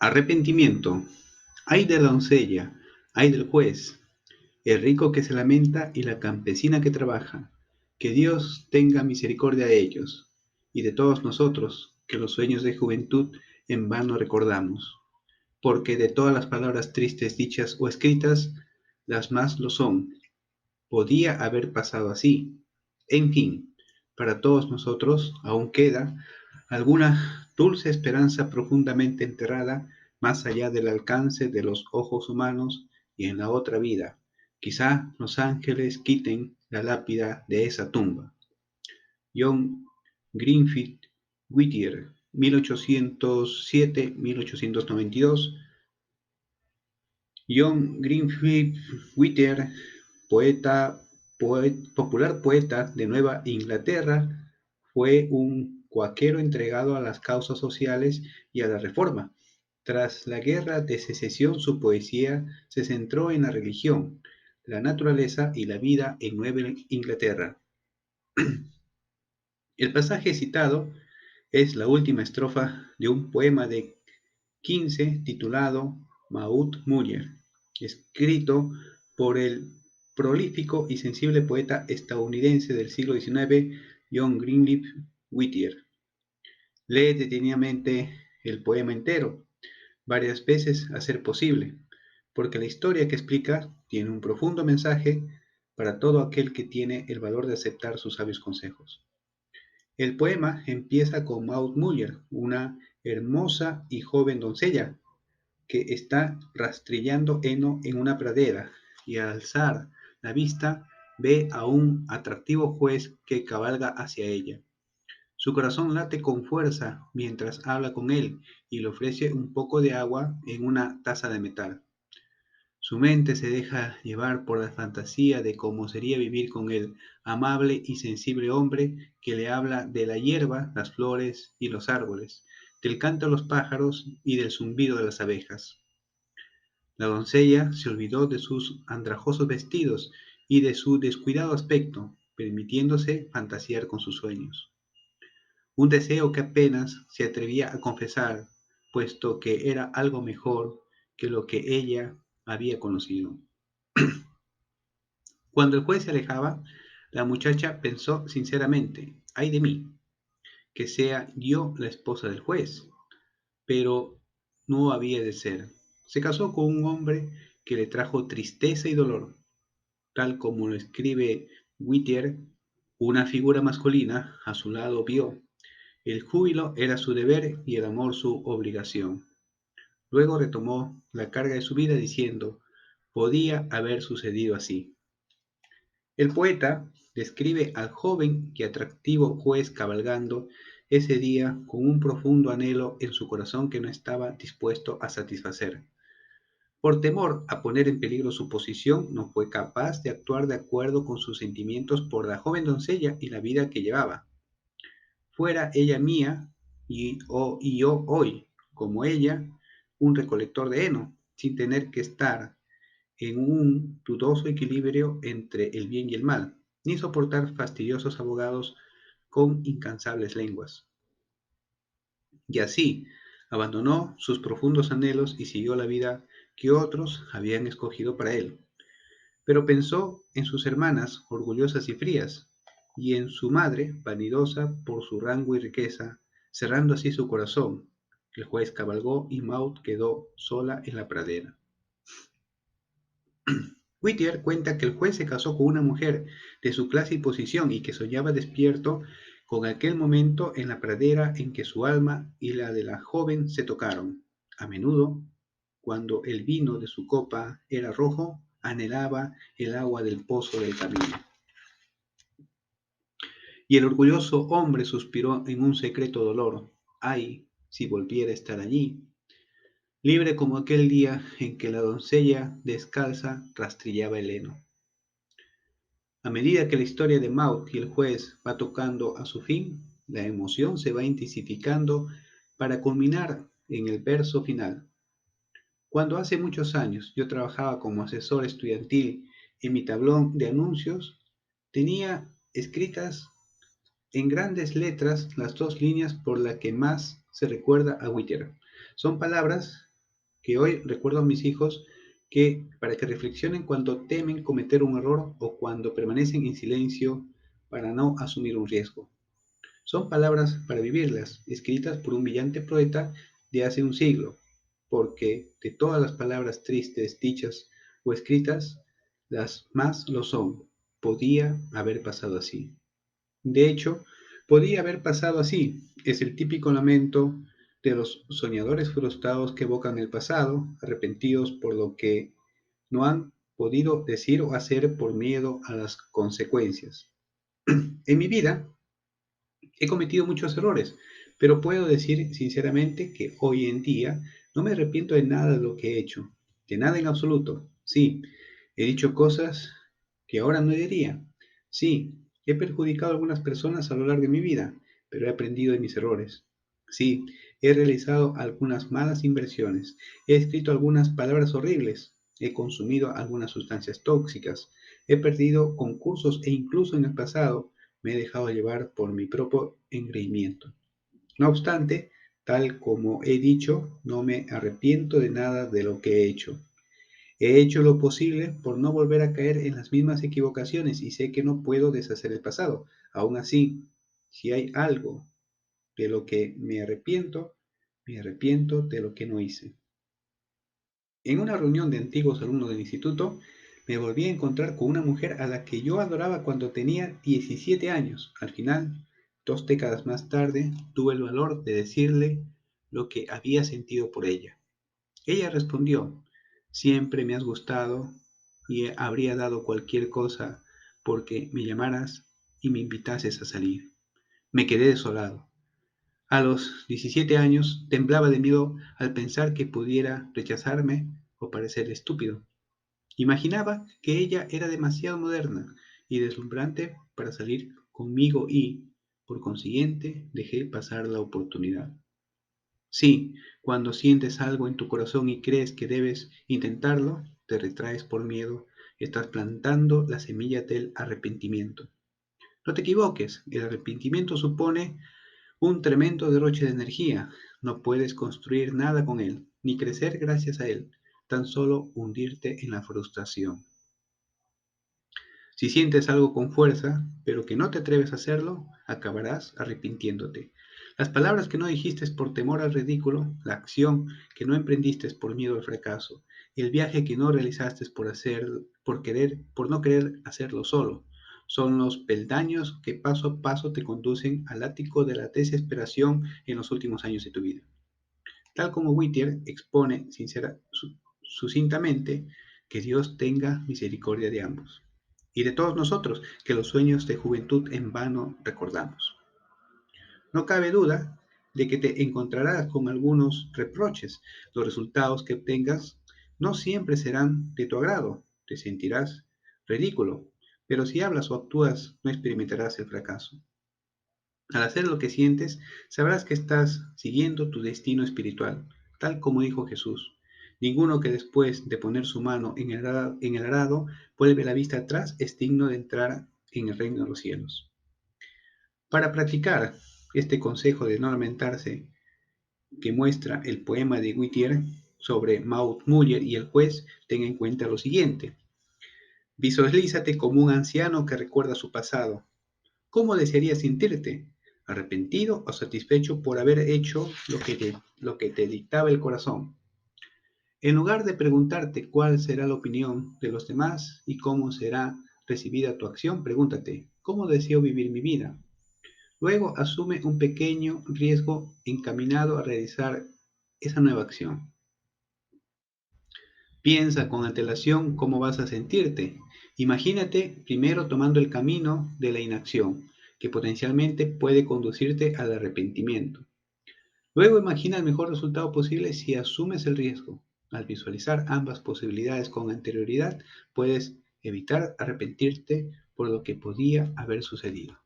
Arrepentimiento. Ay de la doncella, ay del juez, el rico que se lamenta y la campesina que trabaja. Que Dios tenga misericordia de ellos y de todos nosotros, que los sueños de juventud en vano recordamos. Porque de todas las palabras tristes dichas o escritas, las más lo son. Podía haber pasado así. En fin, para todos nosotros aún queda alguna dulce esperanza profundamente enterrada más allá del alcance de los ojos humanos y en la otra vida. Quizá los ángeles quiten la lápida de esa tumba. John Greenfield Whittier, 1807-1892. John Greenfield Whittier, popular poeta de Nueva Inglaterra, fue un cuáquero entregado a las causas sociales y a la reforma. Tras la Guerra de Secesión, su poesía se centró en la religión, la naturaleza y la vida en Nueva Inglaterra. El pasaje citado es la última estrofa de un poema de 15 titulado Maud Muller, escrito por el prolífico y sensible poeta estadounidense del siglo XIX, John Greenleaf Whittier. Lee detenidamente el poema entero, varias veces a ser posible, porque la historia que explica tiene un profundo mensaje para todo aquel que tiene el valor de aceptar sus sabios consejos. El poema empieza con Maud Muller, una hermosa y joven doncella que está rastrillando heno en una pradera y al alzar la vista ve a un atractivo juez que cabalga hacia ella. Su corazón late con fuerza mientras habla con él y le ofrece un poco de agua en una taza de metal. Su mente se deja llevar por la fantasía de cómo sería vivir con el amable y sensible hombre que le habla de la hierba, las flores y los árboles, del canto de los pájaros y del zumbido de las abejas. La doncella se olvidó de sus andrajosos vestidos y de su descuidado aspecto, permitiéndose fantasear con sus sueños. Un deseo que apenas se atrevía a confesar, puesto que era algo mejor que lo que ella había conocido. Cuando el juez se alejaba, la muchacha pensó sinceramente, ay de mí, que sea yo la esposa del juez, pero no había de ser. Se casó con un hombre que le trajo tristeza y dolor, tal como lo escribe Whittier, una figura masculina a su lado vio. El júbilo era su deber y el amor su obligación. Luego retomó la carga de su vida diciendo, podía haber sucedido así. El poeta describe al joven y atractivo juez cabalgando ese día con un profundo anhelo en su corazón que no estaba dispuesto a satisfacer. Por temor a poner en peligro su posición, no fue capaz de actuar de acuerdo con sus sentimientos por la joven doncella y la vida que llevaba. Fuera ella mía y yo hoy, como ella, un recolector de heno, sin tener que estar en un dudoso equilibrio entre el bien y el mal, ni soportar fastidiosos abogados con incansables lenguas. Y así, abandonó sus profundos anhelos y siguió la vida que otros habían escogido para él. Pero pensó en sus hermanas, orgullosas y frías, y en su madre, vanidosa por su rango y riqueza, cerrando así su corazón. El juez cabalgó y Maud quedó sola en la pradera. Whittier cuenta que el juez se casó con una mujer de su clase y posición y que soñaba despierto con aquel momento en la pradera en que su alma y la de la joven se tocaron. A menudo, cuando el vino de su copa era rojo, anhelaba el agua del pozo del camino. Y el orgulloso hombre suspiró en un secreto dolor. Ay, si volviera a estar allí, libre como aquel día en que la doncella descalza rastrillaba el heno. A medida que la historia de Maud y el juez va tocando a su fin, la emoción se va intensificando para culminar en el verso final. Cuando hace muchos años yo trabajaba como asesor estudiantil en mi tablón de anuncios, tenía escritas en grandes letras las dos líneas por las que más se recuerda a Whittier. Son palabras que hoy recuerdo a mis hijos que para que reflexionen cuando temen cometer un error o cuando permanecen en silencio para no asumir un riesgo. Son palabras para vivirlas, escritas por un brillante poeta de hace un siglo, porque de todas las palabras tristes, dichas o escritas, las más lo son. Podía haber pasado así. De hecho, podía haber pasado así. Es el típico lamento de los soñadores frustrados que evocan el pasado, arrepentidos por lo que no han podido decir o hacer por miedo a las consecuencias. En mi vida he cometido muchos errores, pero puedo decir sinceramente que hoy en día no me arrepiento de nada de lo que he hecho, de nada en absoluto. Sí, he dicho cosas que ahora no diría. Sí, he perjudicado a algunas personas a lo largo de mi vida, pero he aprendido de mis errores. Sí, he realizado algunas malas inversiones, he escrito algunas palabras horribles, he consumido algunas sustancias tóxicas, he perdido concursos e incluso en el pasado me he dejado llevar por mi propio engreimiento. No obstante, tal como he dicho, no me arrepiento de nada de lo que he hecho. He hecho lo posible por no volver a caer en las mismas equivocaciones y sé que no puedo deshacer el pasado. Aún así, si hay algo de lo que me arrepiento de lo que no hice. En una reunión de antiguos alumnos del instituto, me volví a encontrar con una mujer a la que yo adoraba cuando tenía 17 años. Al final, 2 décadas más tarde, tuve el valor de decirle lo que había sentido por ella. Ella respondió, siempre me has gustado y habría dado cualquier cosa porque me llamaras y me invitases a salir. Me quedé desolado. A los 17 años temblaba de miedo al pensar que pudiera rechazarme o parecer estúpido. Imaginaba que ella era demasiado moderna y deslumbrante para salir conmigo y, por consiguiente, dejé pasar la oportunidad. Sí, cuando sientes algo en tu corazón y crees que debes intentarlo, te retraes por miedo, estás plantando la semilla del arrepentimiento. No te equivoques, el arrepentimiento supone un tremendo derroche de energía. No puedes construir nada con él, ni crecer gracias a él, tan solo hundirte en la frustración. Si sientes algo con fuerza, pero que no te atreves a hacerlo, acabarás arrepintiéndote. Las palabras que no dijiste por temor al ridículo, la acción que no emprendiste por miedo al fracaso, el viaje que no realizaste por no querer hacerlo solo, son los peldaños que paso a paso te conducen al ático de la desesperación en los últimos años de tu vida. Tal como Whittier expone sucintamente, que Dios tenga misericordia de ambos y de todos nosotros, que los sueños de juventud en vano recordamos. No cabe duda de que te encontrarás con algunos reproches. Los resultados que obtengas no siempre serán de tu agrado. Te sentirás ridículo, pero si hablas o actúas, no experimentarás el fracaso. Al hacer lo que sientes, sabrás que estás siguiendo tu destino espiritual, tal como dijo Jesús. Ninguno que después de poner su mano en el arado vuelve la vista atrás es digno de entrar en el reino de los cielos. Para practicar este consejo de no lamentarse que muestra el poema de Whittier sobre Maud Muller y el juez, ten en cuenta lo siguiente. Visualízate como un anciano que recuerda su pasado. ¿Cómo desearías sentirte? ¿Arrepentido o satisfecho por haber hecho lo que te dictaba el corazón? En lugar de preguntarte cuál será la opinión de los demás y cómo será recibida tu acción, pregúntate, ¿cómo deseo vivir mi vida? Luego asume un pequeño riesgo encaminado a realizar esa nueva acción. Piensa con antelación cómo vas a sentirte. Imagínate primero tomando el camino de la inacción, que potencialmente puede conducirte al arrepentimiento. Luego imagina el mejor resultado posible si asumes el riesgo. Al visualizar ambas posibilidades con anterioridad, puedes evitar arrepentirte por lo que podía haber sucedido.